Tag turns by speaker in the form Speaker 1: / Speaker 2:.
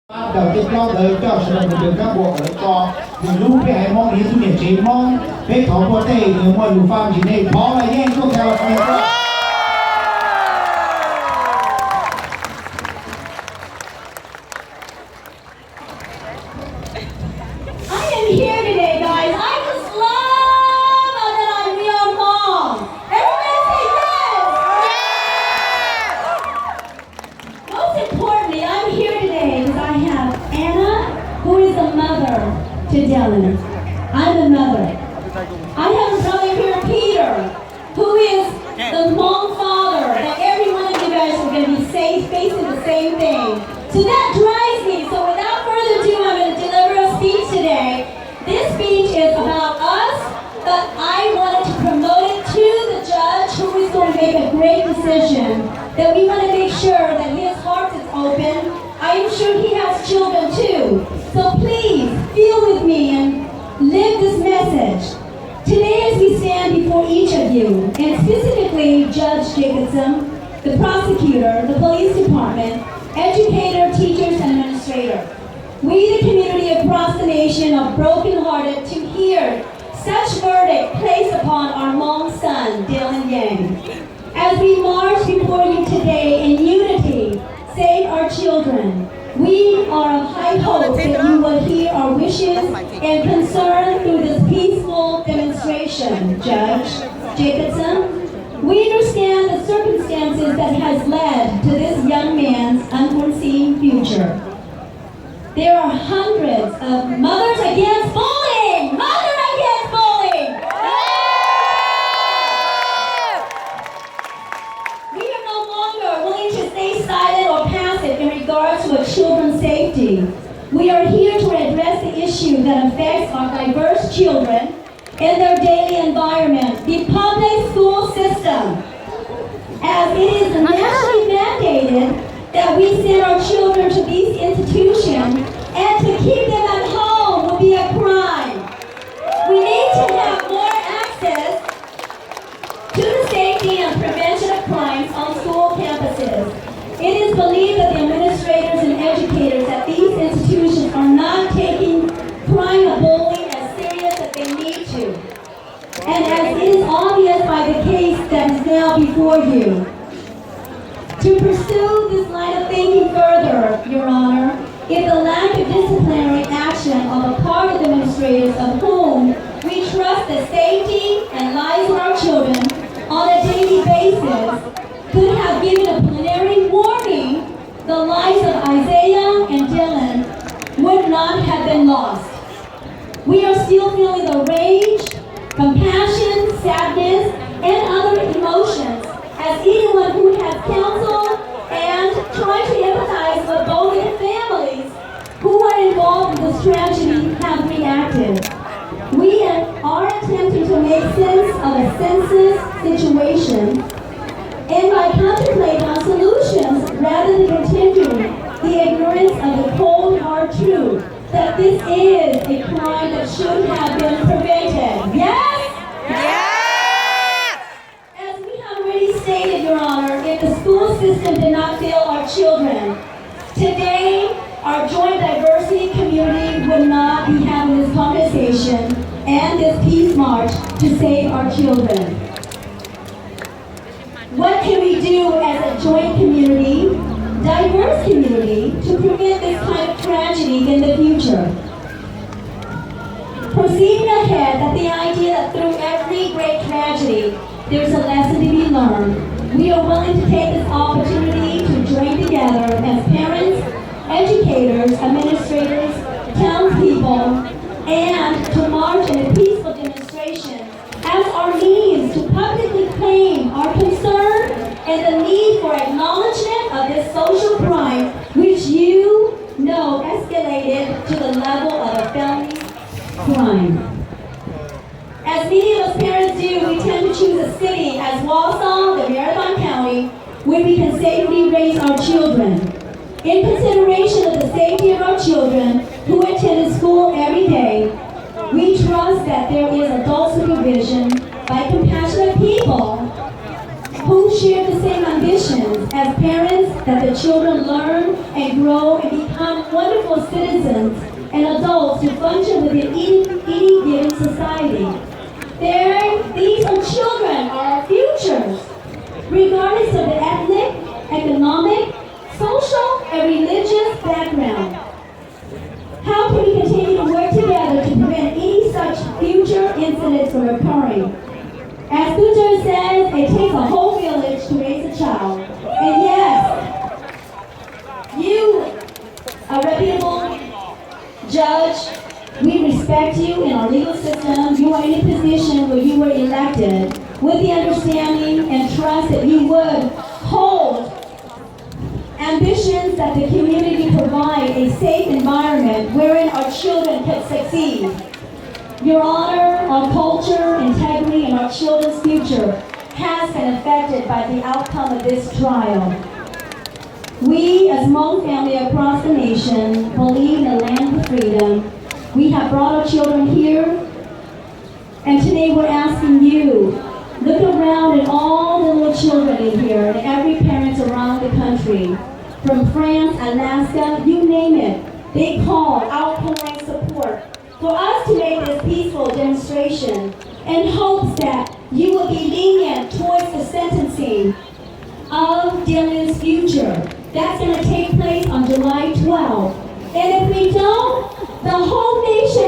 Speaker 1: Bắt đầu tiếp theo tới cho sự đồng tình các bộ ở cho thì lúc về hai mong lý thu niệm chế mong về thọ của tây nếu mà đủ phạm chỉ này Paula Yang tiếp theo là
Speaker 2: I am here today, guys. I just love that I'm your mom. Everybody say yes. Most importantly, I'm here today because I have Anna, who is a mother to Dylan. I'm a mother. I have a brother here, Peter, who is the mom father that every one of you guys are going to be safe facing the same thing. So that drives me. So without further ado, I'm going to deliver a speech today. This speech is about us, but I wanted to promote it to the judge who is going to make a great decision. That we want to make sure that his heart is open. I am sure he has children too. So please, feel with me and live this message. Today as we stand before each of you, and specifically Judge Jacobson, the prosecutor, the police department, educator, teachers, and administrator, we, the community across the nation, are brokenhearted to hear such verdict placed upon our mom son, Dylan Yang. As we march before you today in unity, save our children, we are of high hope that you will hear our wishes and concern through this peaceful demonstration. Judge Jacobson, we understand the circumstances that has led to this young man's unforeseen future. There are hundreds of mothers against bullying! Mother against bullying! We are no longer willing to stay silent or passive in regards to our children's safety. We are here to address the issue that affects our diverse children in their daily environment, the public school system. As it is nationally mandated that we send our children to these institutions, and to keep them at home would be a crime. We need to have more access to the safety and prevention of crimes on school campuses. It is believed that the administrators and educators at these institutions are not taking crime of bullying as serious as they need to. And as is obvious by the case that is now before you. To pursue this line of thinking further, Your Honor, is the lack of disciplinary action on the part of administrators of whom we trust the safety and lives of our children on a daily basis could have given a preliminary warning the lives of Isaiah and Dylan would not have been lost. We are still feeling the rage, compassion, sadness, and other emotions as anyone who has counseled and tried to empathize with both the families who are involved in this tragedy have reacted. We are attempting to make sense of a senseless situation and by contemplating on solutions rather than continuing the ignorance of the cold hard truth that this is a crime that should have been prevented. Yes? As we have already stated, Your Honor, if the school system did not fail our children, today our joint diversity community would not be having this conversation and this peace march to save our children. What can we do as a joint community, diverse community, to prevent this kind of tragedy in the future? Proceeding ahead, that the idea that through every great tragedy, there's a lesson to be learned. We are willing to take this opportunity to join together as parents, educators, administrators, townspeople, and to march in a peaceful demonstration as our means to publicly claim our concern and the need for acknowledgement of this social crime, which you know escalated to the level of a felony crime. As many of us parents do, we tend to choose a city as Wausau, the Marathon County, where we can safely raise our children. In consideration of the safety of our children who attend school every day, we trust that there is adult supervision by compassionate people who share the same ambitions as parents, that the children learn and grow and become wonderful responsible citizens and adults to function within any given society. These are children, are our futures, regardless of the ethnic, economic, social, and religious background. How can we continue to work together to prevent any such future incidents from occurring? As Buddha says, it takes a whole village to raise a child. And yes, you, a reputable judge, we respect you in our legal system. You are in a position where you were elected with the understanding and trust that you would hold ambitions that the community provide a safe environment wherein our children can succeed. Your honor, our culture, integrity, and our children's future has been affected by the outcome of this trial. We, as Hmong family across the nation, believe in the land of freedom. We have brought our children here, and today we're asking you, look around at all the little children in here, and every parent around the country, from France, Alaska, you name it. They call outpouring support for us to make this peaceful demonstration in hopes that you will be lenient towards the sentencing of Dylan's future. That's going to take place on July 12th. And if we don't, the whole nation